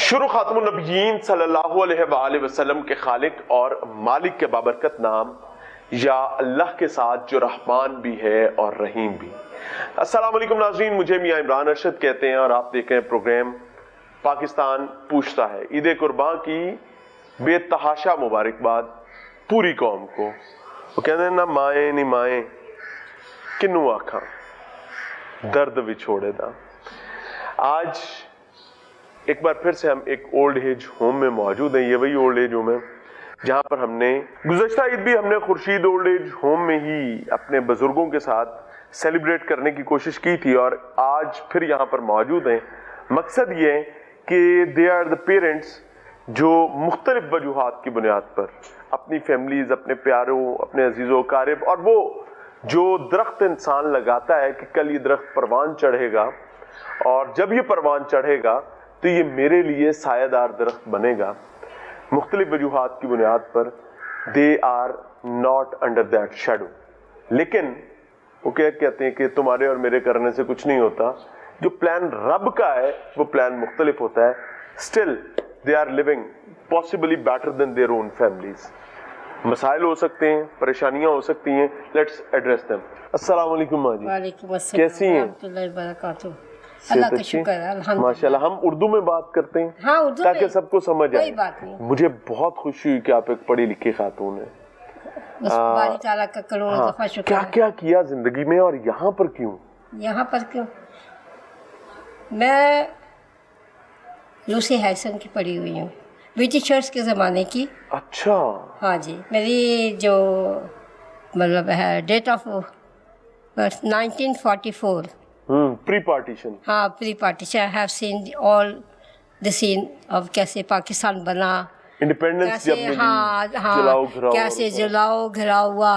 شروع خاتم النبیین صلی اللہ علیہ وآلہ وسلم کے خالق اور مالک کے بابرکت نام یا اللہ کے ساتھ جو رحمان بھی ہے اور رحیم بھی۔ السلام علیکم ناظرین، مجھے میاں عمران ارشد کہتے ہیں اور آپ دیکھ رہے ہیں پروگرام پاکستان پوچھتا ہے۔ عید قربان کی بے تحاشا مبارکباد پوری قوم کو۔ وہ کہتے ہیں نہ مائیں نہ مائیں کنوں آکھاں درد وچھوڑے دا۔ آج ایک بار پھر سے ہم ایک اولڈ ایج ہوم میں موجود ہیں۔ یہ وہی اولڈ ایج ہوم ہے جہاں پر ہم نے گزشتہ عید بھی ہم نے خورشید اولڈ ایج ہوم میں ہی اپنے بزرگوں کے ساتھ سیلیبریٹ کرنے کی کوشش کی تھی، اور آج پھر یہاں پر موجود ہیں۔ مقصد یہ ہے کہ دے آر دا پیرنٹس جو مختلف وجوہات کی بنیاد پر اپنی فیملیز، اپنے پیاروں، اپنے عزیزوں اقارب، اور وہ جو درخت انسان لگاتا ہے کہ کل یہ درخت پروان چڑھے گا، اور جب یہ پروان چڑھے گا تو یہ میرے لیے سایہ دار درخت بنے گا، مختلف وجوہات کی بنیاد پر they are not under that shadow. لیکن وہ کیا کہتے ہیں کہ تمہارے اور میرے کرنے سے کچھ نہیں ہوتا، جو پلان رب کا ہے وہ پلان مختلف ہوتا ہے۔ Still they are living possibly better than their own families. مسائل ہو سکتے ہیں، پریشانیاں ہو سکتی ہیں، لیٹس ایڈریس دیم۔ السلام علیکم ماں جی، وعلیکم السلام کیسی ہیں؟ ورحمۃ اللہ وبرکاتہ۔ اللہ کا شکر ہے، الحمدللہ۔ ماشاءاللہ۔ ہم اردو میں بات کرتے ہیں ہاں اردو تاکہ میں سب کو سمجھ آئے۔ کوئی بات نہیں، مجھے بہت خوشی ہوئی کہ آپ ایک پڑھی لکھی خاتون ہیں۔ بس باری تعالیٰ کا کروڑوں دفعہ شکر کیا ہے۔ کیا کیا زندگی میں اور یہاں پر کیوں؟ یہاں پر کیوں؟ میں لوسی ہیسن کی پڑھی ہوئی ہوں، برٹشرس کے زمانے کی۔ اچھا۔ ہاں جی، میری جو مطلب ہے date of birth 1944۔ Pre partition. ہاں، pre partition. I have seen all the scene of کیسے پاکستان بنا، انڈیپینڈنس جب کیسے ملی، ہاں جلاؤ گھراؤ، کیسے جلاؤ گھراؤ ہوا،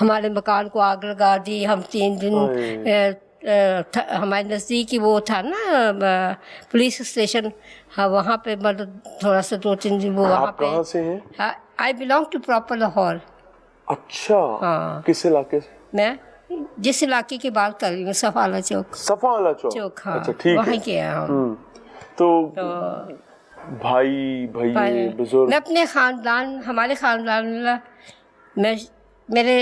ہمارے مکان کو آگ لگا دی۔ ہم 3 دن ہمارے نزدیک ہی وہ تھا نا پولیس اسٹیشن، ہاں وہاں پہ مطلب تھوڑا سا 2-3 دن وہ وہاں آپ پہ۔ کہاں سے ہیں؟ I belong to proper Lahore. اچھا، ہاں، کس علاقے سے؟ میں جس علاقے کی بات کر رہی ہوں صفالہ چوک۔ صفالہ چوک۔ ہاں، اچھا ٹھیک ہے، وہیں کے ہیں ہم۔ تو بھائی بزرگ؟ میں اپنے خاندان، ہمارے خاندان میں میرے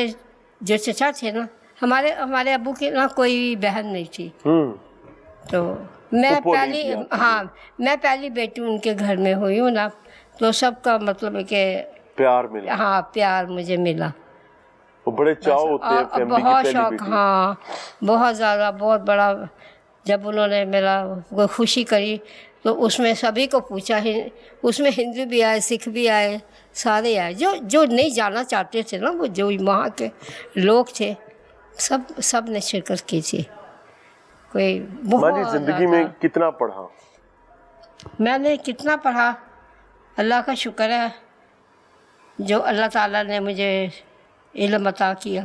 جو چچا تھے نا، ہمارے ابو کے نا کوئی بہن نہیں تھی، تو میں پہلی بیٹی ان کے گھر میں ہوئی ہوں نا، تو سب کا مطلب ہے کہ پیار ملا۔ ہاں، پیار مجھے ملا۔ وہ بڑے چاؤ ہوتے ہیں فیملی کی بہت پہلی شوق، بیٹی۔ ہاں بہت زیادہ، بہت بڑا۔ جب انہوں نے میرا وہ خوشی کری تو اس میں سبھی کو پوچھا، اس میں ہندو بھی آئے، سکھ بھی آئے، سارے آئے جو نہیں جانا چاہتے تھے نا، وہ جو وہاں کے لوگ تھے، سب نے شرکت کی تھی۔ کوئی ماں جی بہت زندگی میں کتنا پڑھا؟ میں نے کتنا پڑھا، اللہ کا شکر ہے جو اللہ تعالیٰ نے مجھے علم عطا کیا۔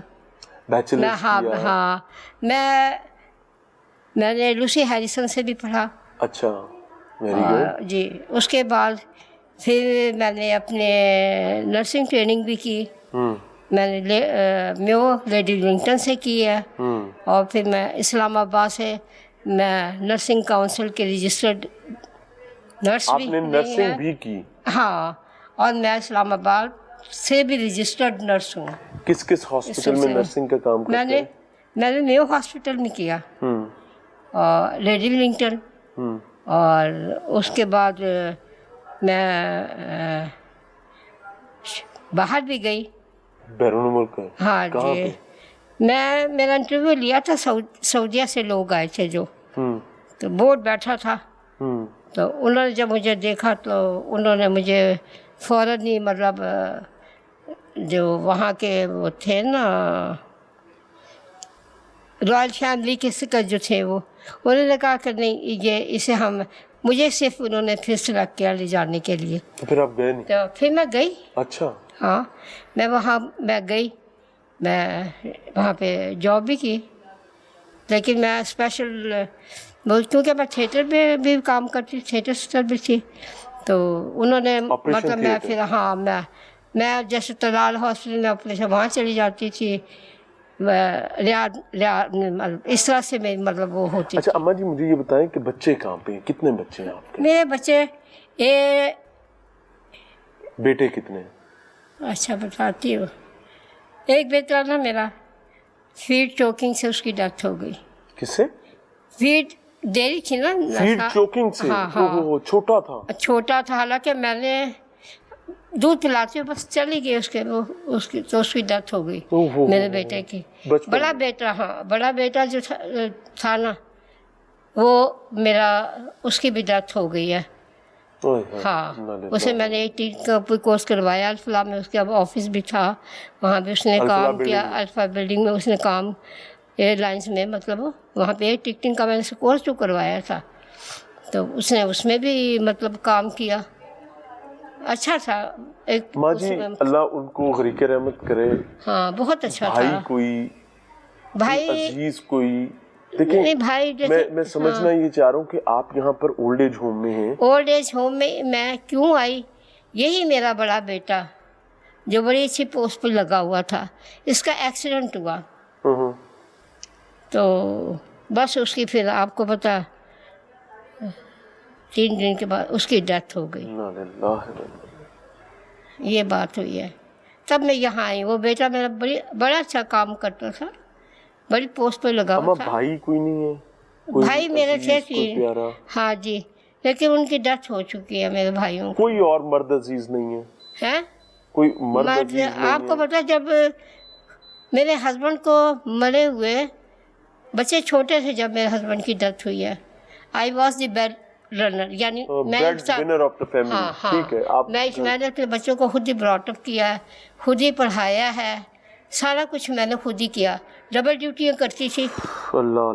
بیچلرز کیا؟ ہاں، میں نے لوسی ہیریسن سے بھی پڑھا۔ اچھا، ویری گڈ۔ جی، اس کے بعد پھر میں نے اپنے نرسنگ ٹریننگ بھی کی۔ میں نے میو لیڈی ولنگٹن سے کی ہے، اور پھر میں اسلام آباد سے میں نرسنگ کاؤنسل کے رجسٹرڈ نرس بھی۔ آپ نے نرسنگ بھی کی؟ ہاں، اور میں اسلام آباد سے بھی رجسٹرڈ نرس ہوں۔ کس ہاسپٹل میں نرسنگ کا کام کرتے ہیں؟ میں نے میو ہاسپٹل میں کیا، اور لیڈی ولنگٹن، اور اس کے بعد میں باہر بھی گئی، بیرون ملک؟ ہاں جی۔ میرا انٹرویو لیا تھا، سعودیہ سے لوگ آئے تھے جو، تو بورڈ بیٹھا تھا، تو انہوں نے جب مجھے دیکھا تو انہوں نے مجھے فوراً ہی مطلب جو وہاں کے وہ تھے نا رائل فیملی کے جو تھے، وہ انہوں نے کہا کہ نہیں، اسے مجھے صرف انہوں نے پھر سلیکٹ کیا لے جانے کے لیے۔ تو پھر آپ گئے نہیں؟ تو پھر میں گئی۔ اچھا۔ ہاں، میں گئی، میں وہاں پہ جاب بھی کی، لیکن میں اسپیشل کیونکہ میں تھیٹر میں بھی کام کرتی، تھیٹر اسٹر بھی تھی، تو انہوں نے مطلب میں پھر ہاں میں جیسے طلال ہاسپٹل میں اپنے وہاں چلی جاتی تھی، ریاض اس طرح سے میری مطلب وہ ہوتی۔ اچھا اماں جی، مجھے یہ بتائیں کہ بچے کہاں پہ ہیں؟ کتنے بچے ہیں آپ کے؟ میرے بچے ये बेटे कितने हैं? अच्छा बताती हूँ। एक बेटा ना मेरा फीड चोकिंग से उसकी डेथ हो गई। किससे? फीड डेयरी थी ना, फीड चोकिंग से? हाँ हाँ, ओहो, छोटा था? छोटा था, हालांकि मैंने दूध पिलाती हूँ बस चली गई उसके, वो उसकी तो उसकी डेथ हो गई ओहो, मेरे बेटे की। बचपन बड़ा में? बेटा, हाँ बड़ा बेटा जो था ना, वो मेरा, उसकी भी डेथ हो गई है। हाँ, उसे मैंने 18 का कोर्स करवाया अल्फला में, उसके अब ऑफिस भी था वहाँ भी उसने काम किया, अल्फा बिल्डिंग में उसने काम, एयरलाइंस में, मतलब वहाँ पे टिकटिंग का मैंने कोर्स जो करवाया था, तो उसने उसमें भी मतलब काम किया, अच्छा था। एक माँ जी अल्लाह उनको गरीक रहमत करे। हाँ बहुत अच्छा भाई था। कोई भाई अजीज कोई? देखिए नहीं भाई, जैसे मैं समझना ये चाह रहा हूँ कि आप यहाँ पर ओल्ड एज होम में हैं। ओल्ड एज होम में मैं क्यों आई, यही मेरा बड़ा बेटा जो बड़ी अच्छी पोस्ट पर लगा हुआ था, इसका एक्सीडेंट हुआ, तो बस उसकी फिर आपको पता 3 दिन के बाद उसकी डेथ हो गई। ये बात हुई है, तब मैं यहाँ आई। वो बेटा मेरा बड़ा अच्छा काम करता था, बड़ी पोस्ट पे लगा हुआ था। भाई कोई नहीं है? भाई मेरे थे 3, हाँ जी, लेकिन उनकी डेथ हो चुकी है मेरे भाइयों की। कोई और मर्द अजीज नहीं है? हैं? कोई मर्द अजीज नहीं आपको पता, जब मेरे हस्बैंड को मरे हुए बच्चे छोटे थे, जब मेरे हस्बैंड की डेथ हुई है, I was the bed runner, यानी विनर ऑफ द फैमिली। हाँ हाँ, ठीक है, आप मैंने अपने बच्चों को खुद ही ब्रॉटअप किया है, खुद ही पढ़ाया है, सारा कुछ मैंने खुद ही किया। डबल ड्यूटियाँ करती थी,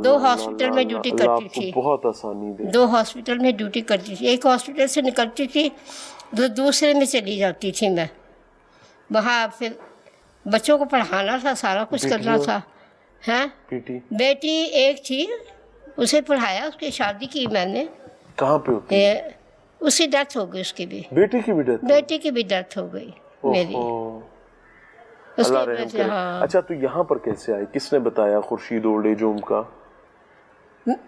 2 हॉस्पिटल में ड्यूटी करती थी, बहुत आसानी दे। 2 हॉस्पिटल में ड्यूटी करती थी, एक हॉस्पिटल से निकलती थी तो दूसरे में चली जाती थी मैं, वहाँ फिर बच्चों को पढ़ाना था, सारा कुछ करना था। हैं? बेटी एक थी, उसे पढ़ाया, उसकी शादी की मैंने। कहाँ पे होती है? उसकी डेथ हो गई, उसकी भी, बेटी की भी डेथ? बेटी की भी डेथ हो गई मेरी। अल्लाह रहम करे। हाँ। अच्छा, तो यहाँ पर कैसे आई? किसने बताया खुर्शीद ओल्ड एज होम का?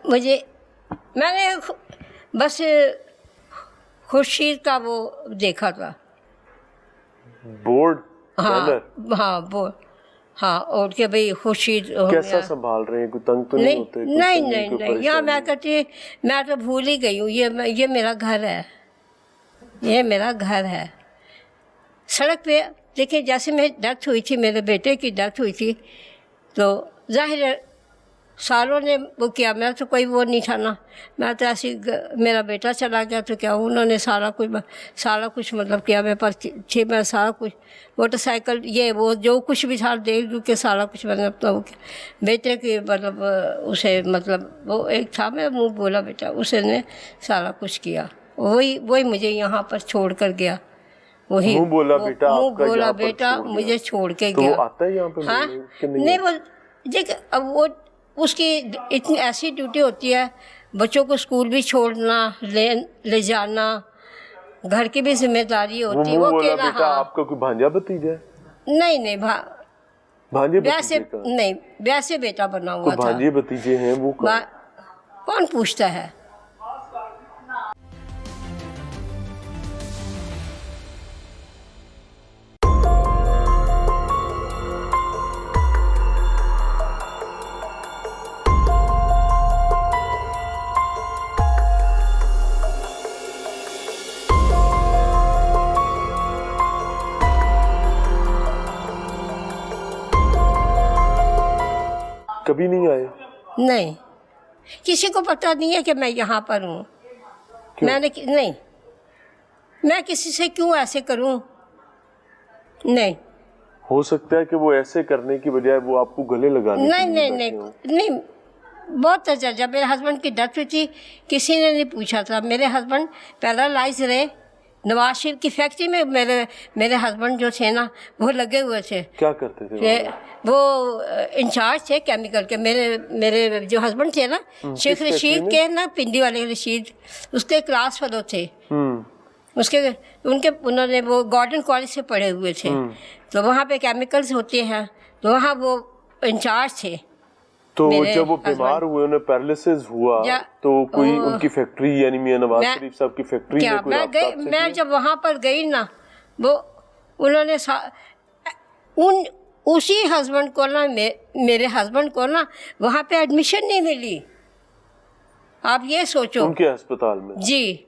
मुझे, मैंने बस खुर्शीद का वो देखा था बोर्ड। हाँ बोर्ड, हाँ, और के भाई खुर्शीद कैसा संभाल रहे हैं? कोई तंग तो नहीं होते? नहीं, यहाँ मैं कहती, मैं तो भूल ही गई हूँ, ये मेरा घर है, ये मेरा घर है। सड़क पे देखिए, जैसे मेरी डेथ हुई थी, मेरे बेटे की डेथ हुई थी, तो जाहिर है सालों ने वो किया, मैं तो कोई वो नहीं था ना, मैं तो ऐसी, मेरा बेटा चला गया तो क्या, उन्होंने सारा कुछ मतलब किया, मेरे पास थी, मैं सारा कुछ, मोटरसाइकिल ये वो जो कुछ भी था देख दू के सारा कुछ मैंने अपना वो किया। बेटे की मतलब उसे, मतलब वो एक था, मेरा मुँह बोला बेटा, उसने सारा कुछ किया, वही मुझे यहाँ पर छोड़ कर गया, वही मुँह बोला बेटा मुझे छोड़ के तो गया। वो आता है यहाँ पे? हाँ नहीं, वो देख, अब वो उसकी इतनी ऐसी ड्यूटी होती है, बच्चों को स्कूल भी छोड़ना, ले जाना, घर की भी जिम्मेदारी होती है। वो अकेला, हाँ। आपका कोई भांजा भतीजा है? नहीं, भांजे वैसे नहीं, वैसे बेटा बना हुआ था। भांजे भतीजे हैं वो कौन पूछता है? कभी नहीं आए? नहीं, किसी को पता नहीं है कि मैं यहाँ पर हूँ। नहीं, मैं किसी से क्यों ऐसे करूँ? नहीं, हो सकता है कि वो ऐसे करने की बजाय वो आपको गले लगाने नहीं, बहुत अच्छा। जब मेरे हस्बैंड की डेथ हुई थी, किसी ने नहीं पूछा था। मेरे हस्बैंड पैरालाइज रहे, नवाज शरीफ की फैक्ट्री में मेरे हस्बैंड जो थे ना, वो लगे हुए थे। क्या करते थे? वो इंचार्ज थे केमिकल के। मेरे जो हस्बैंड थे ना, शेख रशीद के ना, पिंडी वाले रशीद, उसके क्लास फेलो थे। उन्होंने वो गॉर्डन कॉलेज से पढ़े हुए थे, तो वहाँ पे केमिकल्स होते हैं, तो वहाँ वो इंचार्ज थे। तो जब वो बीमार हुए, उन्हें पैरालिसिस हुआ, तो कोई उनकी फैक्ट्री यानी मियां नवाज शरीफ साहब की फैक्ट्री में कोई राब्ता आपसे किया? मैं जब वहाँ पर गई ना, वो उन्होंने उसी हस्बैंड को ना, मेरे हस्बैंड को ना वहाँ पे एडमिशन नहीं मिली। आप ये सोचो, उनके अस्पताल में जी,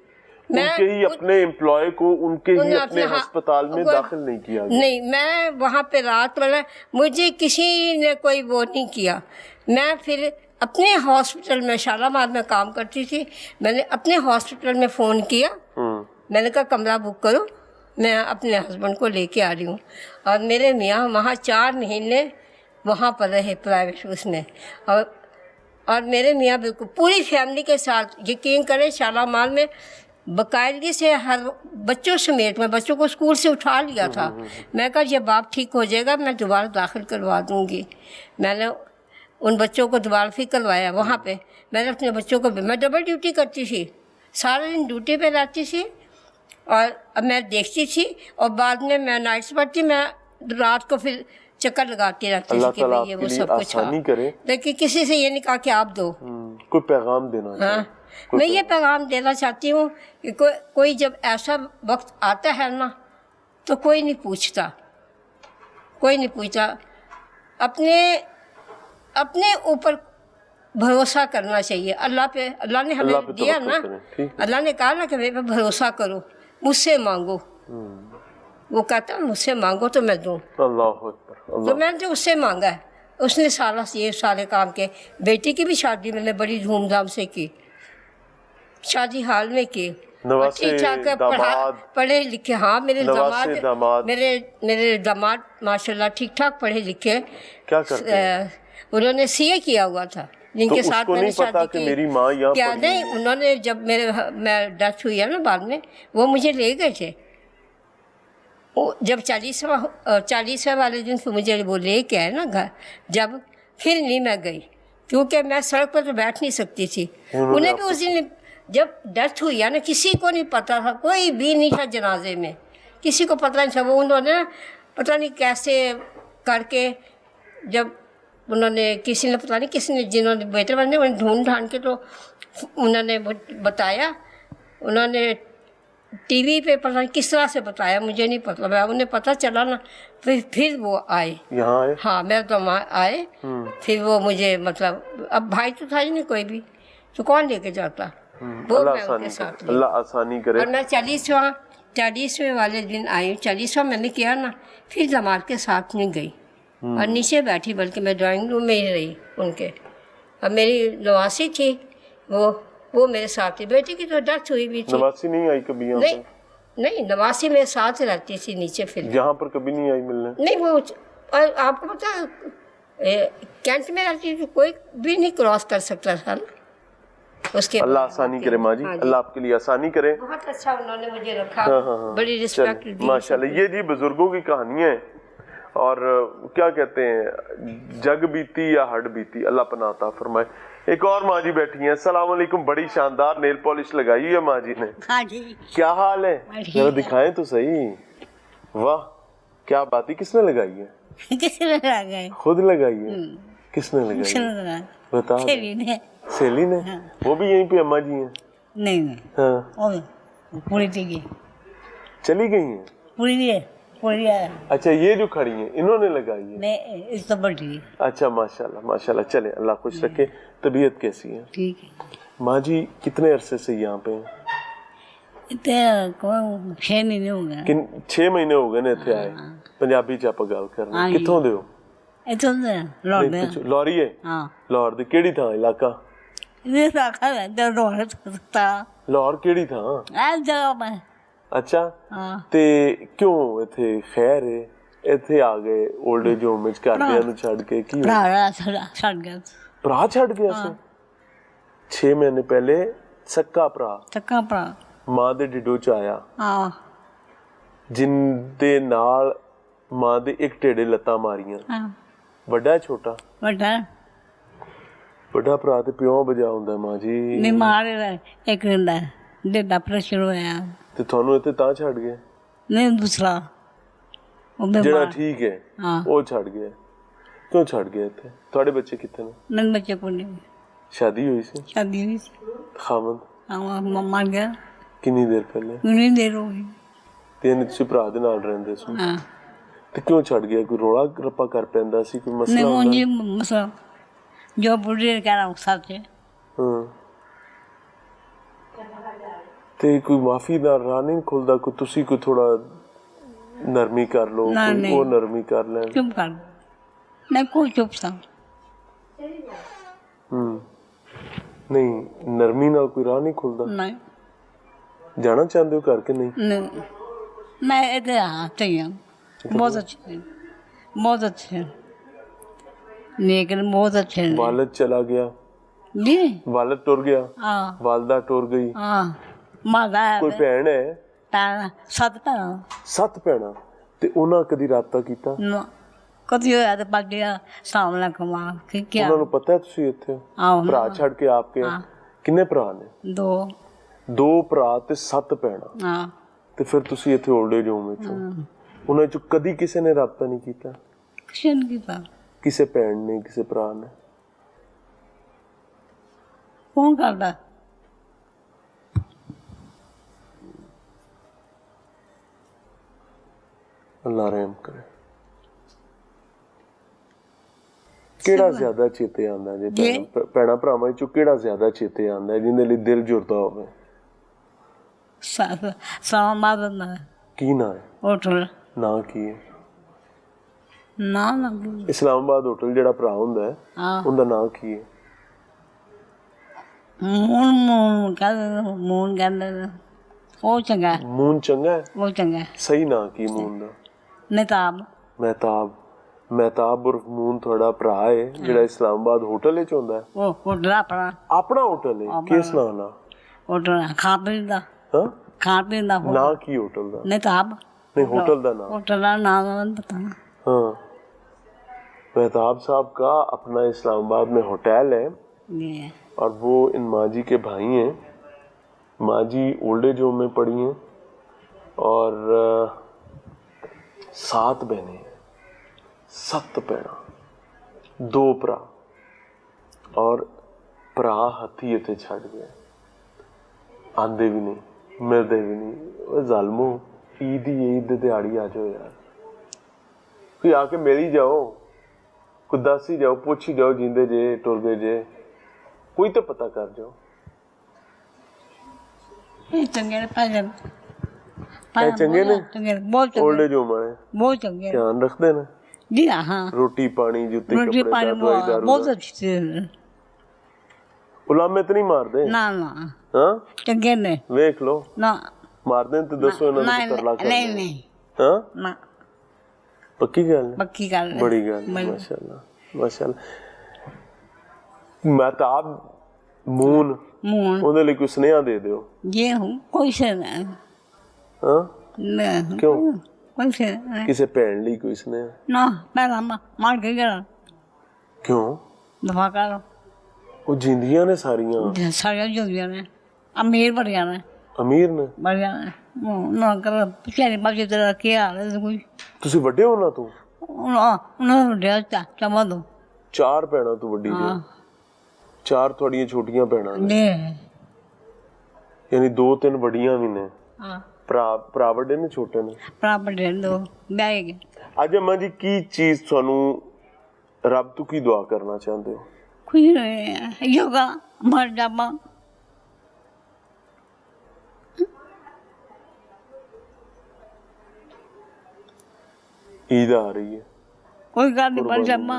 उनके ही अपने एम्प्लॉय को उनके ही अपने अस्पताल में दाखिल नहीं किया गया। नहीं, मैं वहाँ पे रात वाला, मुझे किसी ने कोई वो नहीं किया। मैं फिर अपने हॉस्पिटल में, शालामार में काम करती थी, मैंने अपने हॉस्पिटल में फ़ोन किया, मैंने कहा कमरा बुक करो, मैं अपने हस्बैंड को लेके आ रही हूँ। और मेरे मियाँ वहाँ 4 महीने वहाँ पर रहे प्राइवेट उसमें, और मेरे मियाँ बिल्कुल पूरी फैमिली के साथ, यकीन करें, शालामार में बाकायदगी से हर बच्चों समेत, मैं बच्चों को स्कूल से उठा लिया था। मैं कहा जब बाप ठीक हो जाएगा मैं दोबारा दाखिल करवा दूँगी। मैंने उन बच्चों को दोबारा फिर करवाया वहाँ पे। मैंने अपने बच्चों को, मैं डबल ड्यूटी करती थी, सारा दिन ड्यूटी पे रहती थी और अब मैं देखती थी, और बाद में मैं नाइट्स पढ़ती, मैं रात को फिर चक्कर लगाती रहती थी कि भाई ये वो सब कुछ है, लेकिन किसी से ये नहीं कहा कि आप दो। कोई पैगाम देना? हाँ, मैं ये पैगाम देना चाहती हूँ कि कोई जब ऐसा वक्त आता है ना, तो कोई नहीं पूछता, कोई नहीं पूछता। अपने ऊपर भरोसा करना चाहिए, अल्लाह पे। अल्लाह ने हमें दिया ना, अल्लाह ने कहा ना कि मेरे पे भरोसा करो, मुझसे मांगो। वो कहता मुझसे मांगो तो मैं दूँ। तो मैंने जो उससे मांगा है, उसने सारे काम के। बेटी की भी शादी मैंने बड़ी धूमधाम से की, शादी हाल में की, ठीक ठाक पढ़े लिखे। हाँ, मेरे दामाद माशाल्लाह ठीक ठाक पढ़े लिखे। क्या करते हैं? उन्होंने सीए किया हुआ था, जिनके तो साथ मैंने शादी की। मेरी माँ यहाँ क्या नहीं, उन्होंने जब मैं डेथ हुई है ना बाद में, वो मुझे ले गए थे। जब 40वें वाले दिन फिर मुझे वो ले के आए ना घर, जब फिर नहीं मैं गई, क्योंकि मैं सड़क पर तो बैठ नहीं सकती थी। उन्हें भी उस दिन जब डेथ हुई है ना, किसी को नहीं पता था, कोई भी नहीं था जनाजे में, किसी को पता नहीं था। वो उन्होंने पता नहीं कैसे करके, जब उन्होंने किसी ने जिन्होंने बेटे बने उन्हें ढूंढ के, तो उन्होंने बताया, उन्होंने टीवी पे पता नहीं किस तरह से बताया, मुझे नहीं पता। उन्हें पता चला ना, फिर वो आए यहाँ आए। हाँ, मैं तो आए। फिर वो मुझे, मतलब अब भाई तो था ही नहीं कोई भी, तो कौन लेके जाता। वो मैं उनके साथ, अल्लाह आसानी करे। और मैं 40वें वाले दिन आई। 40वां मैंने किया ना, फिर जमात के साथ नहीं गई और नीचे बैठी, बल्कि मैं ड्राइंग रूम में ही रही उनके। अब मेरी नवासी थी, वो मेरे साथ थी। बेटी की तो डेथ हुई भी थी। नवासी नहीं आई कभी यहाँ पे? नहीं, नवासी मेरे साथ रहती थी नीचे। फिर यहाँ पर कभी नहीं आई मिलने? नहीं, वो और आपको पता है कैंट में रहती थी, कोई भी नहीं क्रॉस कर सकता था ना उसके। अल्लाह आसानी करे माँ जी, अल्लाह आपके लिए आसानी करे। बहुत अच्छा उन्होंने मुझे रखा। हाँ। बड़ी रिस्पेक्ट दी माशाल्लाह। ये जी बुजुर्गों की कहानियाँ हैं, और क्या कहते हैं, जग बीती या हड बीती, अल्लाह पनाह अता फरमाए। एक और माँ जी बैठी हैं। अस्सलाम वालेकुम। बड़ी शानदार नेल पॉलिश लगाई है माँ जी ने। हाँ जी। क्या हाल है? जरा दिखाएं तो सही। वाह, क्या बात है। किसने लगाई है? किसने लगाई? खुद लगाई है? किसने लगाई? बता। सेली ने। हाँ। वो भी यहीं पे अम्मा जी हैं? नहीं। हाँ, पूरी चली गई हैं? पूरी। अच्छा, ये जो खड़ी हैं इन्होंने लगाई है? मैं इस तो बड़ी। अच्छा, माशाल्लाह माशाल्लाह। चले, अल्लाह खुश रखे। तबीयत कैसी है? ठीक है। माँ जी कितने अरसे से यहाँ पे हैं? 6 महीने हो गए। 6 महीने हो गए ने इत्थे आए। पंजाबी च आपां गल करनी। कित्थों दे हो? इत्थों दे लाहौरी है? हाँ। लाहौर दी केड़ी थां इलाका? लाहौर केड़ी थां? अच्छा, ते क्यों इत्थे खैर है? इत्थे आ गए ओल्ड एज होम विच घरदियां नूं छड्ड के? की भरा छड्ड गया सी? 6 महीने पहले सक्का भरा मां दे ढिडों च आया, जिंदे नाल मां दे एक टेढ़े लत्तां मारियां। वड्डा छोटा? वड्डा भरा ते प्यों बजा हुंदा मां जी? नहीं, मार एक ढिड्ड ऑपरेशन होया ते थानू इत्थे तां छड्ड गए? नहीं, दूसरा जेड़ा ठीक है वो छड्ड गया। ਕਿਉਂ ਛੱਡ ਗਿਆ ਇੱਥੇ? ਤੁਹਾਡੇ ਬੱਚੇ ਕਿੱਥੇ ਨੇ? मेरे बच्चे को नहीं ਸ਼ਾਦੀ ਹੋਈ ਸੀ? शादी हुई थी ਖਾਵੰਦ मर गया ਕਿੰਨੀ ਦੇਰ ਪਹਿਲੇ? उन्हीं देर हो गई ਤੇ ਇਹਨੇ ਤੁਸੀਂ ਭਰਾ ਦੇ ਨਾਲ ਰਹਿੰਦੇ ਸੀ हाँ ਤੇ ਕਿਉਂ ਛੱਡ ਗਿਆ? ਕੋਈ ਰੌਲਾ ਰੱਪਾ ਕਰ ਪੈਂਦਾ ਸੀ, ਕੋਈ ਮਸਲਾ नहीं ਹੁੰਦਾ? मुझे मसला जो बुढ़े कह रहा हूँ सच है ਹਾਂ ਤੇ ਕੋਈ ਮਾਫੀ ਦਾ ਰਾਹ ਨਹੀਂ ਖੁੱਲਦਾ? ਕੋਈ ਤੁਸੀਂ ਕੋਈ ਥੋੜਾ ਨਰਮੀ ਕਰ ਲਓ, ਨਾ, ਕੋਈ ਨਹੀਂ। ਉਹ ਨਰਮੀ ਕਰ ਲੈਣ। चुप कर मैं कोई चुप सा ਨਹੀਂ ਨਰਮੀ ਨਾਲ ਕੋਈ ਰਾਹ ਨਹੀਂ ਖੁੱਲਦਾ? नहीं ਜਾਣਾ ਚਾਹੁੰਦੇ ਹੋ ਘਰ ਕਿ ਨਹੀਂ? नहीं मैं इधर हाँ चाहिए बहुत अच्छे हैं बहुत अच्छे हैं लेकिन बहुत अच्छे हैं ਵਾਲਦ ਚਲਾ ਗਿਆ, जी ਵਾਲਦ ਟੁਰ ਗਿਆ, हाँ ਵਾਲਦਾ ਟੁਰ ਗਈ, हाँ माता ਕੋਈ है ਭੈਣ ਹੈ? सत भैन 7 ਭੈਣਾਂ। ਤੇ ਉਹਨਾਂ ਕਦੀ ਰਾਬਤਾ ਕੀਤਾ? कभी होया तो पढ़ लिया सामने कमा क्या ਉਹਨਾਂ ਨੂੰ ਪਤਾ ਹੈ ਤੁਸੀਂ ਇੱਥੇ ਹੋ? आओ ਭਰਾ ਛੱਡ ਕੇ ਆਪ ਕੇ ਕਿੰਨੇ ਭਰਾ ਨੇ? 2 2 ਭਰਾ ਤੇ 7 ਭੈਣਾਂ। हाँ ਤੇ ਫਿਰ ਤੁਸੀਂ ਇੱਥੇ 올ਡ ਏਜ ਹੋਮ ਵਿੱਚ ਹੋ। ਉਹਨਾਂ ਚੋਂ ਕਦੀ ਕਿਸੇ ਨੇ ਰਾਬਤਾ ਨਹੀਂ ਕੀਤਾ? किशन की बात ਕਿਸੇ ਭੈਣ ਨੇ, ਕਿਸੇ ਭਰਾ ਨੇ? कौन करता ਅੱਲਾ ਰਹਿਮ ਕਰੇ। ਕਿਹੜਾ ਜ਼ਿਆਦਾ ਚੇਤੇ ਆਉਂਦਾ ਜੇ ਭੈਣਾਂ ਭਰਾਵਾਂ ਵਿੱਚੋਂ ਕਿਹੜਾ ਜ਼ਿਆਦਾ ਚੇਤੇ ਆਉਂਦਾ ਜਿਹਦੇ ਲਈ ਦਿਲ ਜੁੜਦਾ ਹੋਵੇ? सामा ना ਕੀ ਨਾਂ ਹੈ? होटल ਨਾਂ ਕੀ ਹੈ? ना ना ਇਸਲਾਮਾਬਾਦ ਹੋਟਲ ਜਿਹੜਾ ਭਰਾ ਹੁੰਦਾ ਹੈ हाँ ਉਹਦਾ ਨਾਂ ਕੀ ਹੈ? मून मून कर मून कर वो चंगा ਮੂਨ ਚੰਗਾ ਹੈ? वो चंगा ਸਹੀ ਨਾਂ ਕੀ ਮੂਨ ਦਾ? निताब ਮਹਿਤਾਬ। ਮਹਿਤਾਬ ਉਰਫ ਮੂਨ ਤੁਹਾਡਾ ਭਰਾ ਹੈ ਜਿਹੜਾ ਇਸਲਾਮਾਬਾਦ ਹੋਟਲ ਵਿੱਚ ਹੁੰਦਾ ਹੈ? वो होटल अपना ਆਪਣਾ ਹੋਟਲ ਹੈ? ਕਿਸ ਨਾਂ ਨਾਲ? होटल खा पी दा ਹਾਂ खा पी दा ਨਾਂ ਕੀ ਹੋਟਲ ਦਾ? निताब नहीं होटल का नाम। होटल का नाम बता हाँ मेहताब साहब का अपना इस्लामाबाद में होटल है ये और वो इन माँ जी के भाई हैं। माँ जी ओल्ड एज होम में पढ़ी हैं और 7 बहनें हैं, 7 भैणा, 2 भरा और भरा हथी इत्थे छड्ड गए। आंदे भी नहीं, मिलते भी नहीं। ओए ज़ालमो, ईद ही ईद दे दिहाड़ी आ जाओ यार, कोई आके मिल ही जाओ, कोई दस ही जाओ, पूछ ही जाओ जींदे जे टुर गए जे, कोई तो पता कर जाओ। चंगे ने पाए चंगे ने? चंगे बहुत ओल्ड चंगे एज होम वाले बहुत चंगे ध्यान रखते हैं जी हाँ रोटी पानी जूते रोटी कपड़े पानी दवाई दारू बहुत दा। अच्छी थी उलामे तो नहीं मारते? ना ना हाँ चंगे ने वेख लो, ना मारते तो दसो इन्होंने नहीं तरला कर नहीं नहीं हाँ ना पक्की गल है? पक्की गल है। बड़ी गल है, माशाल्लाह माशाल्लाह। महताब मून मून ਉਹਦੇ ਲਈ ਕੋਈ ਸੁਨੇਹਾ ਦੇ ਦਿਓ। ये हूँ कोई से नहीं ਹਾਂ नहीं क्यों? कोई से नहीं ਕਿਸੇ ਭੈਣ ਲਈ ਕੋਈ ਸੁਨੇਹਾ? ना पहला मार के गया ਕਿਉਂ? दफा करो ਉਹ ਜਿੰਦੀਆਂ ਨੇ ਸਾਰੀਆਂ, सारिया जुड़िया ने अमीर बढ़िया ने ਅਮੀਰ ਨੇ। बढ़िया ने ना कर पिछले बाजी तेरा क्या हाल है कोई ਤੁਸੀਂ ਵੱਡੇ ਹੋ ਉਹਨਾਂ ਤੋਂ? उन्होंने डेटा चमा दो 4 ਭੈਣਾਂ ਤੋਂ ਵੱਡੀ ਜੇ? 4 ਤੁਹਾਡੀਆਂ ਛੋਟੀਆਂ ਭੈਣਾਂ ਨੇ, ले ਯਾਨੀ 2-3 ਵੱਡੀਆਂ ਵੀ ਨੇ। हाँ ਭਰਾ ਵੱਡੇ ਨੇ ਛੋਟੇ ਨੇ? प्राप्त दे दो बैग ਅੱਜ ਅੰਮਾ ਜੀ ਕੀ ਚੀਜ਼ ਤੁਹਾਨੂੰ ਰੱਬ ਤੋਂ ਕੀ ਦੁਆ ਕਰਨਾ ਚਾਹੁੰਦੇ ਹੋ? कुछ नहीं योगा मर जामा ईद आ रही है, कोई गल नहीं मर जामा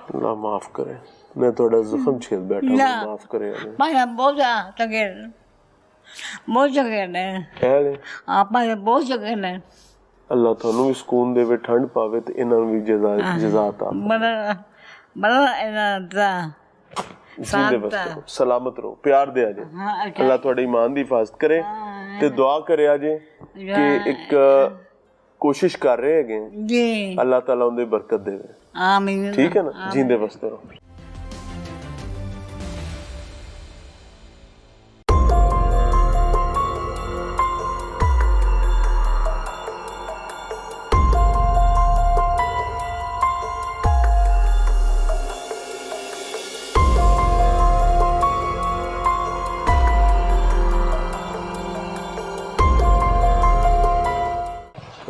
अल्लाह माफ करे, मैं थोड़ा जख्म छेल बैठा हूं, ना। माफ करे हमें। पाया बहुत जगह ने है ले आप बहुत जगह ने अल्लाह ਤੁਹਾਨੂੰ ਵੀ ਸਕੂਨ ਦੇਵੇ, ਠੰਡ ਪਾਵੇ ਤੇ ਇਹਨਾਂ ਨੂੰ ਵੀ ਜਜ਼ਾ ਤਾ बड़ा बड़ा इना ਜਿੰਦੇ ਵਸਤੋ ਸਲਾਮਤ ਰਹੋ, ਪਿਆਰ ਦਿਆ ਜੇ। ਅੱਲਾਹ ਤੁਹਾਡੇ ਈਮਾਨ ਦੀ ਹਿਫਾਜ਼ਤ ਕਰੇ ਤੇ ਦੁਆ ਕਰਿਆ ਜੇ ਕਿ ਇੱਕ ਕੋਸ਼ਿਸ਼ ਕਰ ਰਹੇ ਹੈਗੇ, जी ਅੱਲਾਹ ਤਾਲਾ ਉਹਦੇ ਬਰਕਤ ਦੇਵੇ। आमीन ਠੀਕ ਹੈ ਨਾ? ਜਿੰਦੇ ਵਸਤੇ ਰਹੋ।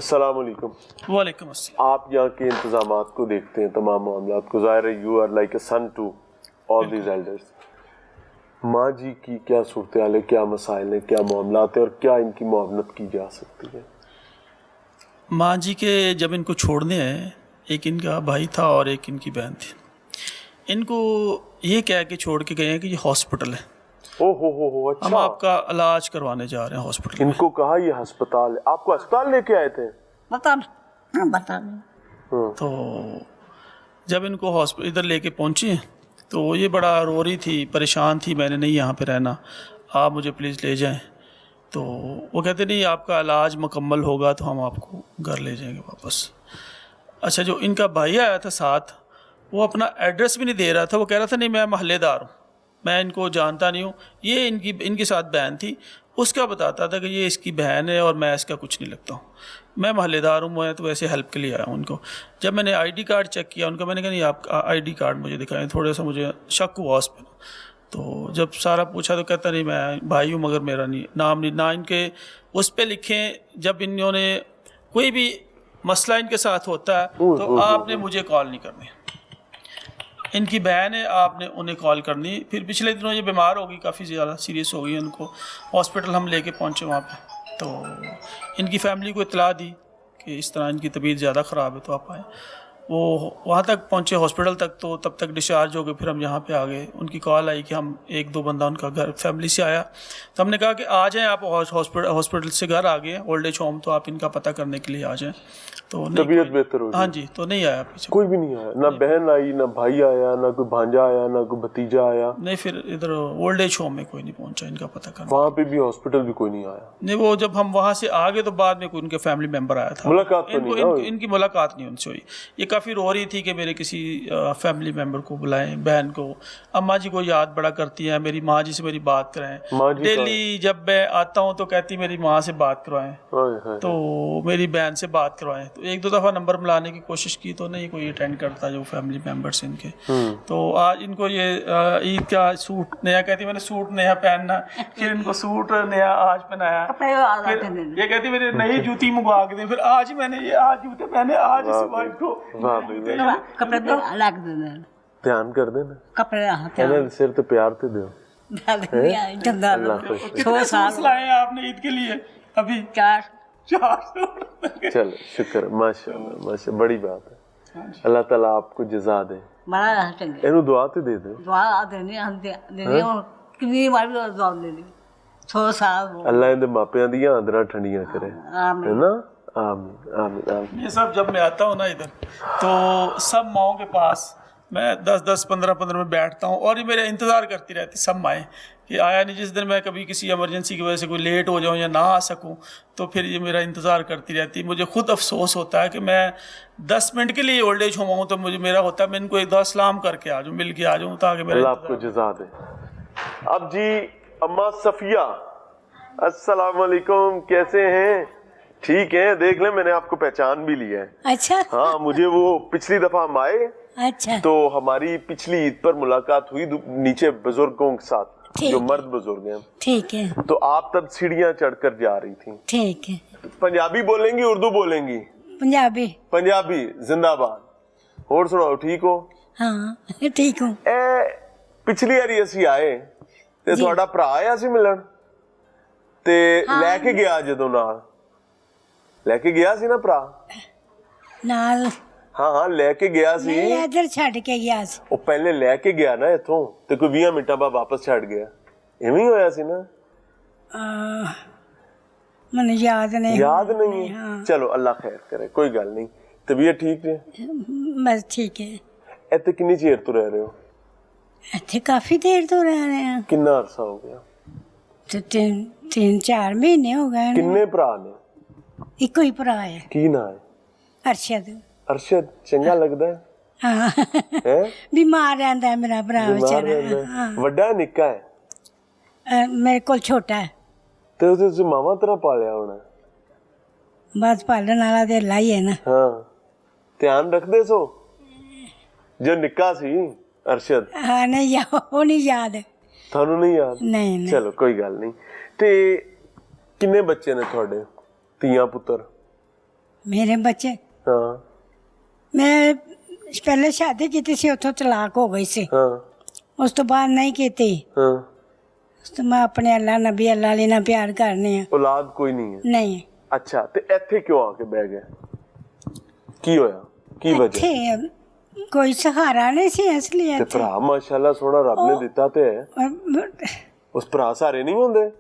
अस्सलाम वालेकुम। वालेकुम अस्सलाम। आप यहाँ के इंतजामात को देखते हैं, तमाम मामलात को, ज़ाहिर है you are like a son to all these elders. माँ जी की क्या सूरत हाल है, क्या मसाइल हैं, क्या मामलात हैं और क्या इनकी मुआवनत की जा सकती है? माँ जी के जब इनको छोड़ने आए, एक इनका भाई था और एक इनकी बहन थी, इनको ये कह के छोड़ के गए हैं कि ये हॉस्पिटल है, ओ हो अच्छा। हम आपका इलाज करवाने जा रहे हैं हॉस्पिटल में। इनको कहा ये अस्पताल है, आपको अस्पताल लेके आए थे? बता नहीं। तो जब इनको हॉस्पिटल इधर लेके पहुँचे तो ये बड़ा रो रही थी, परेशान थी, मैंने नहीं यहाँ पे रहना, आप मुझे प्लीज़ ले जाएं। तो वो कहते नहीं, आपका इलाज मुकम्मल होगा तो हम आपको घर ले जाएंगे वापस। अच्छा, जो इनका भाई आया था साथ, वो अपना एड्रेस भी नहीं दे रहा था, वो कह रहा था नहीं मैं महल्लेदार हूँ, मैं इनको जानता नहीं हूँ। ये इनके साथ बहन थी, उसका बताता था कि ये इसकी बहन है और मैं इसका कुछ नहीं लगता हूँ, मैं महल्लेदार हूँ, मैं तो वैसे हेल्प के लिए आया हूँ उनको। जब मैंने आईडी कार्ड चेक किया उनका, मैंने कहा नहीं आप आईडी कार्ड मुझे दिखाएं, थोड़ा सा मुझे शक हुआ उस पर। तो जब सारा पूछा तो कहता नहीं मैं भाई हूँ मगर मेरा नहीं नाम नहीं, ना इनके उस पर लिखें। जब इन्होंने कोई भी मसला इनके साथ होता है तो आपने मुझे कॉल नहीं करनी, इनकी बहन है आपने उन्हें कॉल करनी। फिर पिछले दिनों ये बीमार हो गई, काफ़ी ज़्यादा सीरियस हो गई, उनको हॉस्पिटल हम लेके पहुँचे वहाँ पे। तो इनकी फैमिली को इतला दी कि इस तरह इनकी तबीयत ज़्यादा ख़राब है तो आप आएँ। वो वहाँ तक पहुँचे हॉस्पिटल तक, तो तब तक डिस्चार्ज हो गए। फिर हम यहाँ पे आ गए, उनकी कॉल आई कि हम एक दो बंदा उनका घर फैमिली से आया, तो हमने कहा कि आ जाएं आप, हॉस्पिटल से घर आ गए ओल्ड एज होम, तो आप इनका पता करने के लिए आ जाएं। तो तबीयत बेहतर हो गई? हाँ जी, तो नहीं आया पीछे, कोई भी नहीं आया, ना बहन आई, ना भाई आया, ना कोई भांजा आया, ना कोई भतीजा आया? नहीं, फिर इधर ओल्ड एज होम में कोई नहीं पहुंचा इनका पता करने। वहाँ पे भी हॉस्पिटल भी कोई नहीं आया? नहीं, वो जब हम वहाँ से आ गए तो बाद में कोई उनके फैमिली मेंबर आया था, मुलाकात तो नहीं हुई? इनकी मुलाकात नहीं उनसे हुई। ये काफ़ी रो रही थी कि मेरे किसी फैमिली मेंबर को बुलाएं, बहन को, अम्मा जी को याद बड़ा करती हैं, मेरी माँ जी से मेरी बात कराएं। डेली जब मैं आता हूँ तो कहती मेरी माँ से बात करवाएं, तो मेरी बहन से बात करवाएं। तो एक दो दफ़ा नंबर मिलाने की कोशिश की तो नहीं कोई अटेंड करता जो फैमिली मेंबर्स इनके। तो आज इनको ये ईद का सूट नया, कहती मैंने सूट नया पहनना, फिर इनको सूट नया आज पहनाया, फिर ये कहती मेरे नई जूती मंगवा के दे, फिर आज मैंने ये आज जूते पहने, आज इस वाइफ को कपड़े अलग देना, ध्यान कर देना, कपड़े सिर तो प्यार ते दो। 100 साल लाए आपने ईद के लिए, अभी 4 चलो शुक्र, माशाअल्लाह माशाअल्लाह, बड़ी बात है। अल्लाह ताला आपको जज़ा दे, बड़ा चंगा। इन्हों दुआ ते दे दो। दुआ देनी हम देनी और कितनी बार भी दुआ देनी। 100 साल अल्लाह इनके मापियां दी आंदरा ठंडियां करे, है ना? आमीन आमीन आमीन। ये सब जब मैं आता हूँ ना इधर, तो सब माओं के पास मैं 10-10 15-15 में बैठता हूँ और ये मेरा इंतज़ार करती रहती सब माएँ कि आया नहीं। जिस दिन मैं कभी किसी इमरजेंसी की वजह से कोई लेट हो जाऊँ या ना आ सकूँ तो फिर ये मेरा इंतज़ार करती रहती। मुझे खुद अफसोस होता है कि मैं 10 मिनट के लिए ओल्ड एज होम आऊँ तो मुझे मेरा होता है मैं इनको एक दफ़ा सलाम करके आ जाऊँ, मिल के आ जाऊँ, ताकि मेरा आपको जज़ा दे। अब जी अम्मा सफिया, अस्सलाम वालेकुम, कैसे हैं? ठीक है, देख लें मैंने आपको पहचान भी लिया है। अच्छा हाँ, मुझे वो पिछली दफा हम आए, अच्छा, तो हमारी पिछली ईद पर मुलाकात हुई नीचे बुजुर्गों के साथ, जो मर्द बुजुर्ग हैं। ठीक है, तो आप तब सीढ़ियां चढ़कर जा रही थी। ठीक है। पंजाबी बोलेंगी, उर्दू बोलेंगी? पंजाबी। पंजाबी जिंदाबाद। और सुनाओ, ठीक हो? हाँ ठीक हूँ। पिछली बारी असी आए ते ਤੁਹਾਡਾ ਭਰਾ ਆਇਆ ਸੀ ਮਿਲਣ ਤੇ ਲੈ ਕੇ ਗਿਆ, ਜਦੋਂ ਨਾਲ ਲੈ ਕੇ ਗਿਆ ਸੀ ਨਾ ਭਰਾ ਨਾਲ। ਹਾਂ ਹਾਂ, ਲੈ ਕੇ ਗਿਆ ਸੀ। ਨਹੀਂ, ਇੱਧਰ ਛੱਡ ਕੇ ਗਿਆ ਸੀ। ਉਹ ਪਹਿਲੇ ਲੈ ਕੇ ਗਿਆ ਨਾ ਇੱਥੋਂ, ਤੇ ਕੋਈ 20 ਮਿੰਟਾਂ ਬਾਅਦ ਵਾਪਸ ਛੱਡ ਗਿਆ, ਐਵੇਂ ਹੀ ਹੋਇਆ ਸੀ ਨਾ? ਮੈਨੂੰ ਯਾਦ ਨਹੀਂ। ਯਾਦ ਨਹੀਂ ਹੈ? ਚਲੋ ਅੱਲਾ ਖੈਰ ਕਰੇ, ਕੋਈ ਗੱਲ ਨਹੀਂ। ਤਬੀਅਤ ਠੀਕ ਹੈ? ਬਸ ਠੀਕ ਹੈ। ਇੱਥੇ ਕਿੰਨੀ ਚਿਰ ਤੋਂ ਰਹਿ ਰਹੇ ਹੋ? ਇੱਥੇ ਕਾਫੀ ਦੇਰ ਤੋਂ ਰਹਿ ਰਹੇ ਹਾਂ। ਕਿੰਨਾ ਅਰਸਾ ਹੋ ਗਿਆ? ਤੇ 3-4 ਮਹੀਨੇ ਹੋ ਗਏ। ਕਿੰਨੇ ਭਰਾ ਨੇ? ਇੱਕੋ ਹੀ ਭਰਾ ਹੈ। ਕੀ ਨਾਂ ਹੈ? ਅਰਸ਼ਦ। ਅਰਸ਼ਦ, ਚੰਗਾ ਲੱਗਦਾ ਹੈ? ਹਾਂ, ਹੈ ਬਿਮਾਰ ਰਹਿੰਦਾ ਹੈ ਮੇਰਾ ਭਰਾ ਵਿਚਾਰਾ। ਵੱਡਾ ਨਿੱਕਾ ਹੈ? ਮੇਰੇ ਕੋਲ ਛੋਟਾ ਹੈ। ਤੇ ਉਹ ਤੁਸੀਂ ਮਾਵਾ ਤਰ੍ਹਾਂ ਪਾਲਿਆ ਹੋਣਾ? ਬਸ ਪਾਲਣ ਵਾਲਾ ਤੇ ਲਾਈ ਹੈ ਨਾ। ਹਾਂ, ਧਿਆਨ ਰੱਖਦੇ ਸੋ? ਜੋ ਨਿੱਕਾ ਸੀ ਅਰਸ਼ਦ? ਹਾਂ, ਨਹੀਂ ਉਹ ਨਹੀਂ ਯਾਦ। ਤੁਹਾਨੂੰ ਨਹੀਂ ਯਾਦ? ਨਹੀਂ। ਚਲੋ ਕੋਈ ਗੱਲ ਨਹੀਂ। ਤੇ ਕਿੰਨੇ ਬੱਚੇ ਨੇ ਤੁਹਾਡੇ, ਧੀਆਂ ਪੁੱਤਰ? ਮੇਰੇ ਬੱਚੇ ਹਾਂ ਮੈਂ ਪਹਿਲੇ ਸ਼ਾਦੀ ਕੀਤੀ ਸੀ, ਉੱਥੋਂ ਤਲਾਕ ਹੋ ਗਈ ਸੀ। ਹਾਂ ਉਸ ਤੋਂ ਬਾਅਦ ਨਹੀਂ ਕੀਤੀ। ਹਾਂ ਉਸ ਤੋਂ ਮੈਂ ਆਪਣੇ ਅੱਲਾ ਨਬੀ ਅੱਲਾ ਲਈ ਨਾਲ ਪਿਆਰ ਕਰਨੀ ਆ। ਔਲਾਦ ਕੋਈ ਨਹੀਂ ਹੈ? ਨਹੀਂ ਅੱਛਾ, ਤੇ ਇੱਥੇ ਕਿਉਂ ਆ ਕੇ ਬਹਿ ਗਏ? ਕੀ ਹੋਇਆ, ਕੀ ਵਜ੍ਹਾ? ਇੱਥੇ ਕੋਈ ਸਹਾਰਾ ਨਹੀਂ ਸੀ, ਇਸ ਲਈ ਤੇ ਇੱਥੇ। ਭਰਾ ਮਾਸ਼ਾਅੱਲਾ ਸੋਹਣਾ ਰੱਬ ਨੇ ਦਿੱਤਾ ਤੇ ਹੈ, ਉਸ ਭਰਾ ਸਾਰੇ ਨਹੀਂ ਹੁੰਦੇ?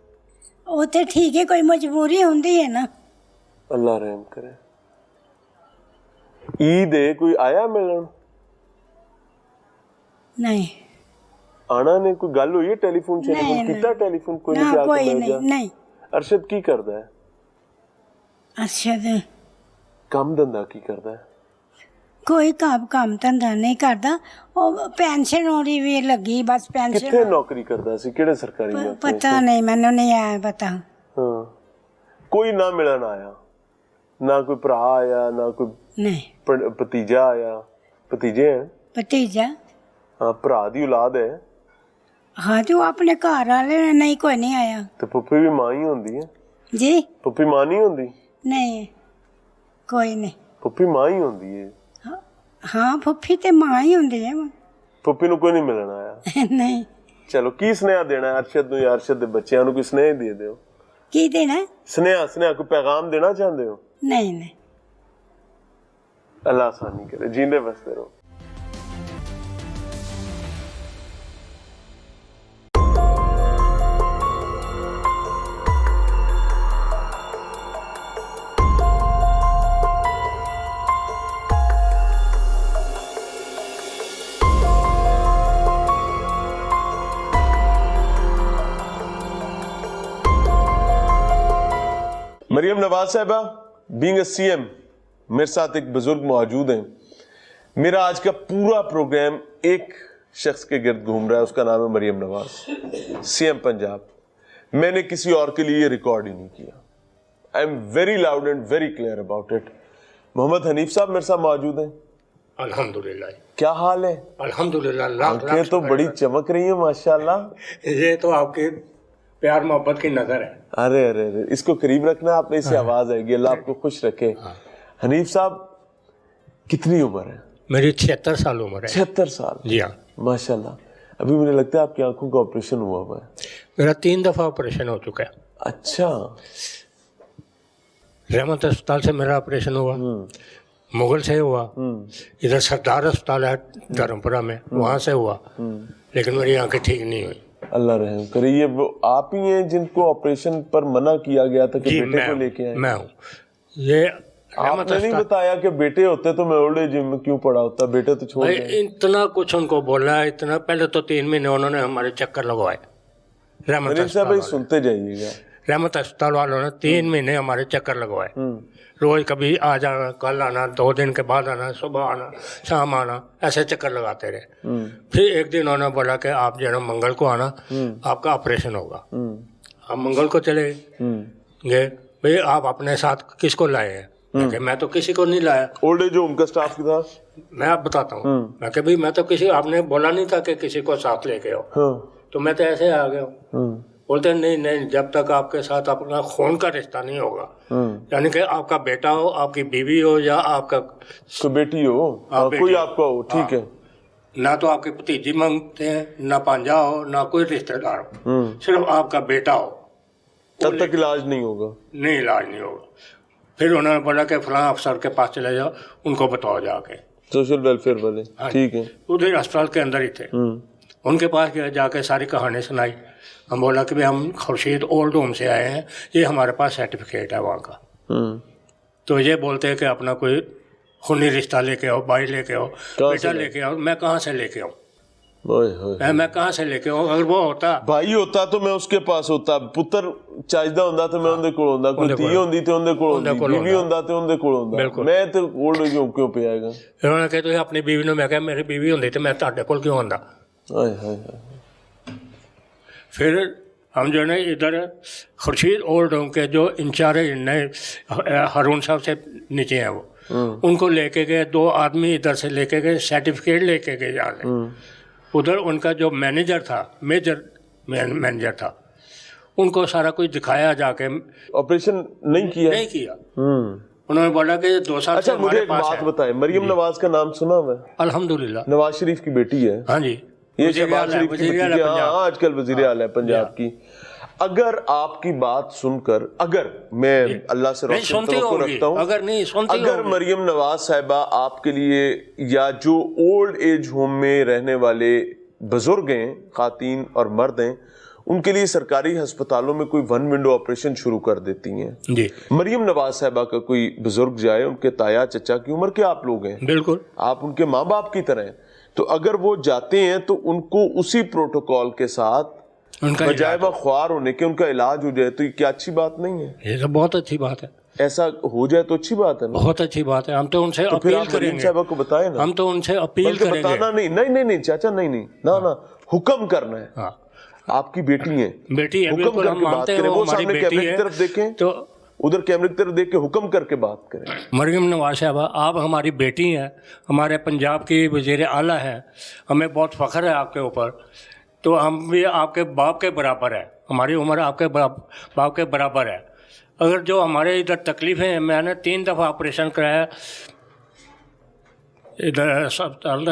ਉਹ ਤੇ ਠੀਕ ਹੈ, ਕੋਈ ਮਜਬੂਰੀ ਹੁੰਦੀ ਹੈ ਨਾ। ਅੱਲਾ ਰਹਿਮ ਕਰੇ। ਈਦ ਹੈ, ਕੋਈ ਆਇਆ ਮਿਲਣ? ਨਹੀਂ ਆਣਾ ਨੇ ਕੋਈ ਗੱਲ ਹੋਈ ਹੈ ਟੈਲੀਫੋਨ ਨਹੀਂ, ਟੈਲੀਫੋਨ ਕੀਤਾ? ਟੈਲੀਫੋਨ ਕੋਈ ਨਾ ਨਹੀਂ ਕਿਹਾ? ਕੋਈ ਨਹੀਂ। ਨਹੀਂ ਅਰਸ਼ਦ ਕੀ ਕਰਦਾ ਹੈ? ਅੱਛਾ ਤੇ ਕੰਮ ਧੰਦਾ ਕੀ ਕਰਦਾ ਹੈ? ਕੋਈ ਕੰਮ ਧੰਦਾ ਨਹੀਂ ਕਰਦਾ। ਉਹ ਪੈਨਸ਼ਨ ਉਹਦੀ ਵੀ ਲੱਗੀ, ਬਸ ਕਿੱਥੇ ਪੈਨਸ਼ਨ। ਨੌਕਰੀ ਕਰਦਾ ਸੀ, ਕਿਹੜੇ ਸਰਕਾਰੀ ਨੌਕਰੀ? ਪਤਾ ਨਹੀਂ, ਮੈਨੂੰ ਨਹੀਂ ਆਇਆ ਪਤਾ। ਹਾਂ, ਕੋਈ ਨਾ ਮਿਲਣ ਆਇਆ? ਨਾ ਕੋਈ ਭਰਾ ਆਇਆ, ਨਾ ਕੋਈ ਨਹੀਂ ਭਤੀਜਾ ਆਇਆ? ਭਤੀਜੇ ਹੈ? ਭਤੀਜਾ ਹਾਂ, ਭਰਾ ਦੀ ਔਲਾਦ ਹੈ? ਹਾਂ ਤੇ ਉਹ ਆਪਣੇ ਘਰ ਵਾਲੇ ਨੇ। ਨਹੀਂ ਕੋਈ ਨਹੀਂ ਆਇਆ ਤੇ ਪੁੱਪੀ ਵੀ ਮਾਂ ਹੀ ਹੁੰਦੀ ਹੈ? ਜੀ। ਪੁੱਪੀ ਮਾਂ ਨਹੀਂ ਹੁੰਦੀ? ਨਹੀਂ ਕੋਈ ਨਹੀਂ। ਪੁੱਪੀ ਮਾਂ ਹੀ ਹੁੰਦੀ ਹੈ। ਹਾਂ ਫੁੱਫੀ ਤੇ ਮਾਂ ਹੀ ਹੁੰਦੀ ਹੈ। ਪੁੱਪੀ ਨੂੰ ਕੋਈ ਨਹੀਂ ਮਿਲਣ ਆਇਆ? ਨਹੀਂ। ਚਲੋ, ਕੀ ਸੁਨੇਹਾ ਦੇਣਾ ਹੈ ਅਰਸ਼ਦ ਨੂੰ ਜਾਂ ਅਰਸ਼ਦ ਦੇ ਬੱਚਿਆਂ ਨੂੰ? ਕੋਈ ਸੁਨੇਹਾ ਦੇ ਦਿਓ। ਕੀ ਦੇਣਾ? ਸੁਨੇਹਾ ਕੋਈ ਪੈਗਾਮ ਦੇਣਾ ਚਾਹੁੰਦੇ ਹੋ? ਨਹੀਂ ਨਹੀਂ। ਅੱਲਾ ਆਸਾਨੀ करे, जींदे बसते रहो। मरियम नवाज साहिबा, बीइंग अ CM, मेरे साथ एक बुजुर्ग मौजूद हैं। मेरा आज का पूरा प्रोग्राम एक शख्स के गिर्द घूम रहा है, उसका नाम है मरियम नवाज, CM पंजाब। मैंने किसी और के लिए रिकॉर्ड ही नहीं किया। I am very loud and very clear about it. Mohammad Hanif साहब मेरे साथ मौजूद हैं। अल्हम्दुलिल्लाह। क्या हाल है? अल्हम्दुलिल्लाह। लाख आंखें तो बड़ी चमक रही हैं माशाल्लाह। ये तो आपके प्यार मोहब्बत की नजर है। अरे अरे अरे, इसको करीब रखना आपने, इससे आवाज आएगी। अल्लाह आपको खुश रखे। हनीफ साहब, कितनी उम्र है? मेरी 76 साल उम्र है। 76 साल? जी हाँ। माशाल्लाह। अभी मुझे लगता है आपकी आंखों का ऑपरेशन हुआ है। मेरा 3 दफा ऑपरेशन हो चुका है। अच्छा। रहमत अस्पताल से मेरा ऑपरेशन हुआ, मुगल से हुआ, इधर सरदार अस्पताल है धर्मपुरा में, वहाँ से हुआ, लेकिन मेरी आंखें ठीक नहीं हुई। अल्लाह रहम करे। ये वो आप ही हैं जिनको ऑपरेशन पर मना किया गया था कि जी, बेटे को लेके आए? मैं हूँ। ये आपने नहीं बताया कि बेटे होते तो मैं ओल्ड एज में क्यों पड़ा होता? बेटे तो छोड़ भाई गए। इतना कुछ उनको बोला, इतना पहले तो 3 महीने उन्होंने हमारे चक्कर लगवाए। रहमत हनीफ साहब भाई अस्पताल सुनते जाइएगा। रहमत अस्पताल वालों ने 3 महीने हमारे चक्कर लगवाए। रोज कभी आ जाना, कल आना, 2 दिन के बाद आना, सुबह आना, शाम आना, ऐसे चक्कर लगाते रहे। फिर एक दिन उन्होंने बोला कि आप जो है मंगल को आना, आपका ऑपरेशन होगा। हम मंगल को चले गए। भाई आप अपने साथ किसको लाए हैं? मैं तो किसी को नहीं लाया। ओल्ड एज होम का स्टाफ था? मैं आप बताता हूँ। मैं कि भाई मैं तो किसी, आपने बोला नहीं था कि किसी को साथ लेके आओ। हाँ। तो मैं तो ऐसे आ गया हूँ। बोलते नहीं नहीं, जब तक आपके साथ अपना खून का रिश्ता नहीं होगा, यानी कि आपका बेटा हो, आपकी बीवी हो, या आपका कोई बेटी हो, बेटी कोई हो। आपका हो, ठीक है। ना तो आपकी भतीजी मांगते हैं, ना पांजा हो, ना कोई रिश्तेदार हो, सिर्फ आपका बेटा हो, तब तक इलाज नहीं होगा। नहीं इलाज नहीं होगा। फिर उन्होंने बोला कि फलां अफसर के पास चले जाओ, उनको बताओ जाके। सोशल वेलफेयर वाले? हाँ। ठीक है। उधर अस्पताल के अंदर ही थे। उनके पास गया, जाके सारी कहानी सुनाई। हम बोला कि भाई हम खुर्शीद ओल्ड होम से आए हैं, ये हमारे पास सर्टिफिकेट है वहाँ का। तो ये बोलते हैं कि अपना कोई खूनी रिश्ता लेके आओ, भाई लेके आओ, बेटा लेके आओ। मैं कहाँ से लेके आऊँ? मैं कहाँ से लेके आऊँ? अगर वो होता, भाई होता तो मैं उसके पास होता, पुत्र ਚਾਹੀਦਾ ਹੁੰਦਾ ਤੇ ਮੈਂ ਉਹਦੇ ਕੋਲ ਹੁੰਦਾ, ਕੋਈ ਧੀ ਹੁੰਦੀ ਤੇ ਉਹਦੇ ਕੋਲ ਹੁੰਦੀ, ਬੀਵੀ ਹੁੰਦਾ ਤੇ ਉਹਦੇ ਕੋਲ ਹੁੰਦਾ। ਮੈਂ ਤੇ ओल्ड एज होम क्यों पे आएगा? उन्होंने कहा तुम अपनी बीवी ਨੂੰ, मैं कहा मेरी बीवी ਹੁੰਦੀ ਤੇ ਮੈਂ ਤੁਹਾਡੇ ਕੋਲ क्यों आंदा? हाय हाय हाय। फिर हम जो है ना इधर खुर्शीद ओल्ड होम के जो इंचार्ज नए हारून साहब से नीचे हैं, वो उनको लेके गए। 2 आदमी इधर से लेके गए, सर्टिफिकेट लेके गए जाने। उधर उनका जो मैनेजर था, मैनेजर था, उनको सारा कुछ दिखाया जाके। ऑपरेशन नहीं किया? नहीं किया। उन्होंने बोला कि 2 साल से अच्छा मुझे हमारे एक पास बात है। बताएं, मरियम नवाज का नाम सुना हुआ है? अल्हम्दुलिल्लाह। नवाज शरीफ की बेटी है हाँ जी, ये, वज़ीर शहबाज आला है, शरीफ की वज़ीर आला भतीजी, पंजाब। हाँ आजकल वजीर आला है पंजाब की। अगर आपकी बात सुनकर, अगर मैं अल्लाह से नहीं रोशन सुनती तवक्को होंगी, रखता हूँ, अगर नहीं सुनती अगर होंगी। मरियम नवाज साहिबा आपके लिए या जो ओल्ड एज होम में रहने वाले बुजुर्ग हैं, खातीन और मर्द हैं, उनके लिए सरकारी अस्पतालों में कोई वन विंडो ऑपरेशन शुरू कर देती हैं, जी मरियम नवाज साहिबा का कोई बुजुर्ग जाए, उनके ताया चचा की उम्र के आप लोग हैं, बिल्कुल, आप उनके माँ बाप की तरह हैं, तो अगर वो जाते हैं तो उनको उसी प्रोटोकॉल के साथ उनका बजाय इलाज ख्वार होने के उनका इलाज हो जाए, तो ये क्या अच्छी बात नहीं है? ये तो बहुत अच्छी बात है, ऐसा हो जाए तो अच्छी बात है ना? बहुत अच्छी बात है। हम तो उनसे तो फिर अपील आप मरियम करेंगे, साहिबा को बताएं ना, हम तो उनसे अपील बल्कि करेंगे। बताना नहीं, नहीं चाचा, नहीं ना, हुक्म करना है। हाँ, आपकी बेटी है, बेटी है, हुक्म बिल्कुल हम करके बात मानते हैं करें, वो वो हमारी सामने बेटी कैमरे की है। तरफ देखें, तो उधर कैमरे की तरफ देख के हुक्म करके बात करें। मरियम नवाज साहबा, आप हमारी बेटी हैं, हमारे पंजाब की वज़ीर आला हैं, हमें बहुत फ़ख्र है आपके ऊपर। तो हम भी आपके बाप के बराबर है, हमारी उम्र आपके बाप के बराबर है। अगर जो हमारे इधर तकलीफ़ें हैं, मैंने 3 दफ़ा ऑपरेशन कराया इधर अस्पताल,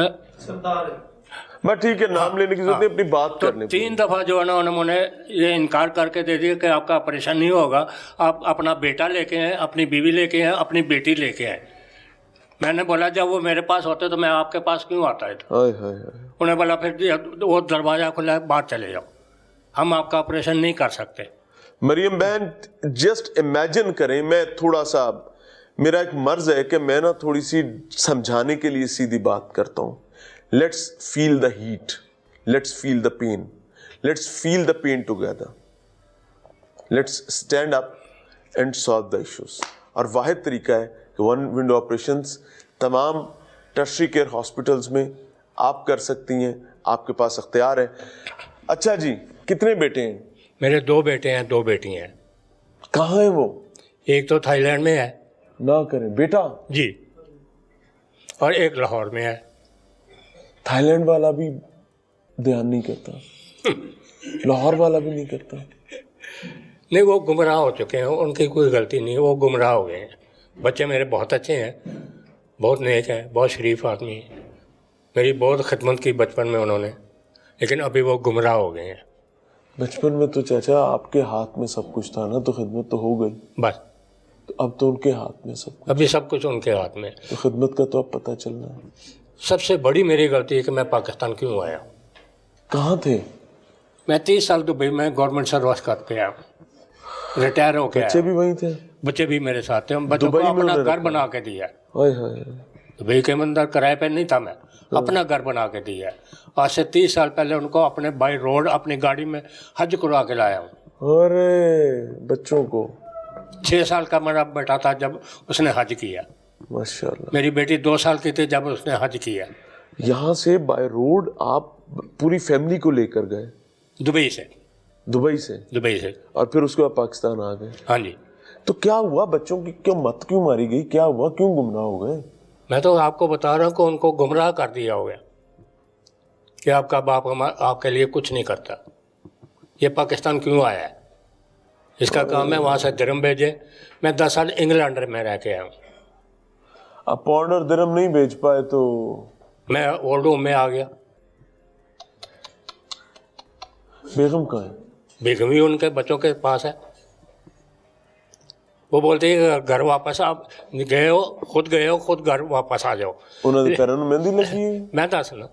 बस ठीक है, नाम लेने की जरूरत नहीं, अपनी बात तो करने 3 दफ़ा जो है ना उन्होंने ये इनकार करके दे दिया कि आपका ऑपरेशन नहीं होगा, आप अपना बेटा लेके आए, अपनी बीवी लेके आए, अपनी बेटी लेके आए। मैंने बोला जब वो मेरे पास होते तो मैं आपके पास क्यों आता है? हाय हाय हाय। उन्हें बोला फिर वो दरवाज़ा खुला है, बाहर चले जाओ, हम आपका ऑपरेशन नहीं कर सकते। मरियम बहन जस्ट इमेजिन करें, मैं थोड़ा सा, मेरा एक मर्ज है कि मैं ना थोड़ी सी समझाने के लिए सीधी बात करता हूँ। Let's feel the heat, let's feel the pain, let's feel the pain together, let's stand up and solve the issues. और वाहिद तरीका है कि वन विंडो ऑपरेशंस तमाम टर्शरी केयर हॉस्पिटल्स में आप कर सकती हैं, आपके पास अख्तियार है। अच्छा जी, कितने बेटे हैं? मेरे 2 बेटे हैं, 2 बेटी हैं। कहाँ है वो? एक तो थाईलैंड में है ना करें बेटा, जी, और एक लाहौर में है। थाईलैंड वाला भी ध्यान नहीं करता, लाहौर वाला भी नहीं करता। नहीं, वो गुमराह हो चुके हैं, उनकी कोई गलती नहीं है, वो गुमराह हो गए हैं। बच्चे मेरे बहुत अच्छे हैं, बहुत नेक हैं, बहुत शरीफ आदमी हैं, मेरी बहुत खिदमत की बचपन में उन्होंने, लेकिन अभी वो गुमराह हो गए हैं। बचपन में तो चाचा आपके हाथ में सब कुछ था ना, तो खिदमत तो हो गई, बस तो अब तो उनके हाथ में सब कुछ, अभी सब कुछ उनके हाथ में। तो खिदमत का तो अब पता चलना है। सबसे बड़ी मेरी गलती है कि मैं पाकिस्तान क्यों आया। कहाँ थे? मैं 30 साल दुबई में गवर्नमेंट सर्विस करके आया, रिटायर होके बच्चे आया, भी वहीं थे? बच्चे भी मेरे साथ थे। हम बच्चों को दुबई में अपना उन्होंने घर रखा? बना के दिया। हाय हाय। दुबई के अंदर किराए पे नहीं था मैं, अपना घर बना के दिया। आज से 30 साल पहले उनको अपने बाई रोड अपनी गाड़ी में हज करवा के लाया हूँ। अरे बच्चों को 6 साल का मेरा बेटा था जब उसने हज किया, माशाल्लाह। मेरी बेटी 2 साल की थी जब उसने हज किया। यहाँ से बाय रोड आप पूरी फैमिली को लेकर गए दुबई से, दुबई से, और फिर उसके बाद पाकिस्तान आ गए? हाँ जी। तो क्या हुआ, बच्चों की क्यों मत क्यों मारी गई, क्या हुआ, क्यों गुमराह हो गए? मैं तो आपको बता रहा हूँ कि उनको गुमराह कर दिया हो गया कि आपका बाप आपके लिए कुछ नहीं करता, ये पाकिस्तान क्यों आया है, इसका काम है वहाँ से दिरहम भेजे। मैं 10 साल इंग्लैंड में रह के आया हूँ, अब पाउंड और दिरहम नहीं बेच पाए तो मैं ओल्ड होम में आ गया। बेगम कहाँ है? बेगम भी उनके बच्चों के पास है। वो बोलते हैं घर वापस आप गए हो, खुद घर वापस आ जाओ। उन्होंने पैरों में मेहंदी लगी है? मैं दस ना,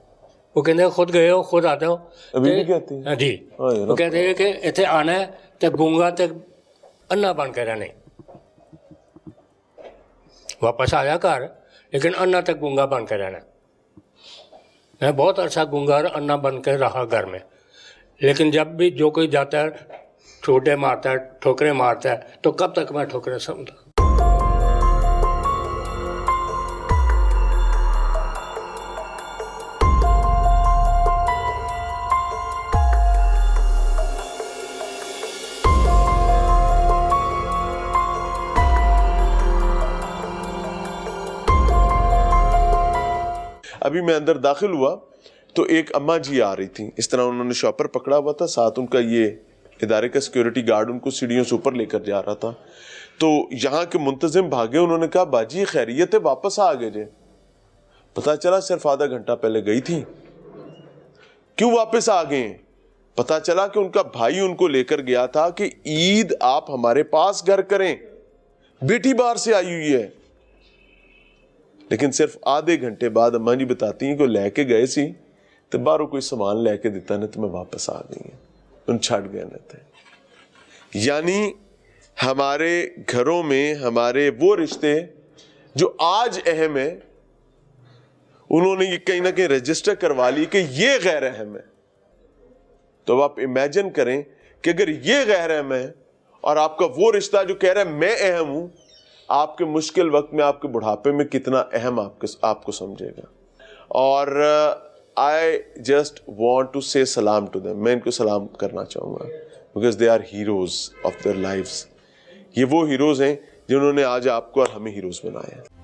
वो कहते खुद गए हो, खुद आ जाओ। अभी भी कहती है? हाँ जी, हाय वो कहते हैं कि इतने आना है तो गूंगा तो अन्ना बन के रहने, वापस आया घर लेकिन अन्ना तक गूंगा बन के रहना। मैं बहुत अच्छा गूंगा और अन्ना बन के रहा घर में, लेकिन जब भी जो कोई जाता है छोटे मारता है, ठोकरें मारता है, तो कब तक मैं ठोकरें सुनता। अभी मैं अंदर दाखिल हुआ तो एक अम्मा जी आ रही थी, इस तरह उन्होंने शॉपर पकड़ा हुआ था, साथ उनका ये इदारे का सिक्योरिटी गार्ड उनको सीढ़ियों से ऊपर लेकर जा रहा था। تو یہاں کے منتظم بھاگے, انہوں نے کہا باجی خیریت ہے, واپس آ گئے جے. پتا چلا صرف آدھا گھنٹہ پہلے گئی تھی. کیوں واپس آ گئے؟ پتا چلا کہ ان کا بھائی ان کو لے کر گیا تھا کہ عید آپ ہمارے پاس گھر کریں, بیٹی باہر سے آئی ہوئی ہے. لیکن صرف آدھے گھنٹے بعد اماں جی بتاتی ہیں کہ لے کے گئے سی تو باہروں کوئی سامان لے کے دیتا نہیں تو میں واپس آ گئی ہیں, ان چھڑ گئے تھے. یعنی ہمارے گھروں میں ہمارے وہ رشتے جو آج اہم ہیں, انہوں نے یہ کہیں نہ کہیں رجسٹر کروا لی کہ یہ غیر اہم ہے. تو اب آپ امیجن کریں کہ اگر یہ غیر اہم ہے اور آپ کا وہ رشتہ جو کہہ رہا ہے میں اہم ہوں, آپ کے مشکل وقت میں, آپ کے بڑھاپے میں کتنا اہم آپ کو سمجھے گا. اور I just want to say سلام to them, میں ان کو سلام کرنا چاہوں گا, because they are heroes of their lives. یہ وہ ہیروز ہیں جنہوں نے آج آپ کو اور ہمیں ہیروز بنایا ہے.